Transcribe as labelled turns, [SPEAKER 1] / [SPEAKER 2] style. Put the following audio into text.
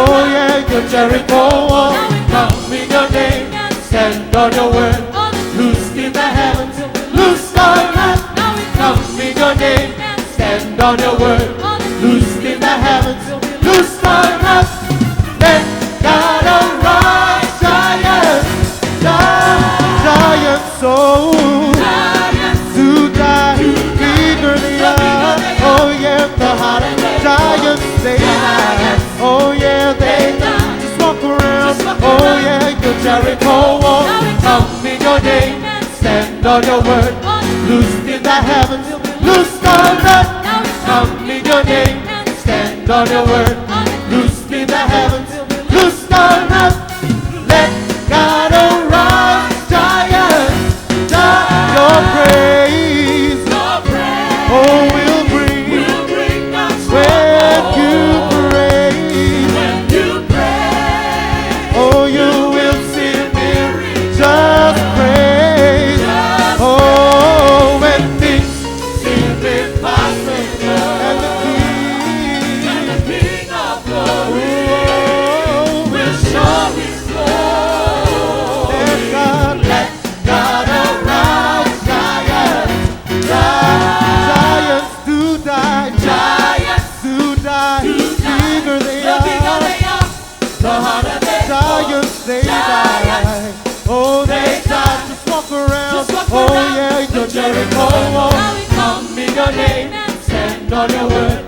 [SPEAKER 1] Oh yeah, your Jericho wall. Come in your name, stand on your word. Loose in the heavens, loose on earth. Come in your name, stand on your word. Loose in the heavens, loose on earth. Let God arise, giants, giants, oh, to die, eager the earth. Oh yeah, the heart of giants, they die. Oh yeah, they just walk around. Oh yeah, your Jericho wall. Come in your name, stand on your word. Loose in the heavens, loose on earth. Come in your name, stand on your word. Loose in the heavens, loose on earth. Let God arise, giants, your praise. Oh, we'll bring when you praise. Oh, you will see me just praise. Oh, when things seem impossible, and the King of glory will show his glory. Let God arise, giants, giants to die, eager they are, the heart of giants they die. Oh, they die, just walk around. Oh yeah, your Jericho wall. Come in your name, stand on your word.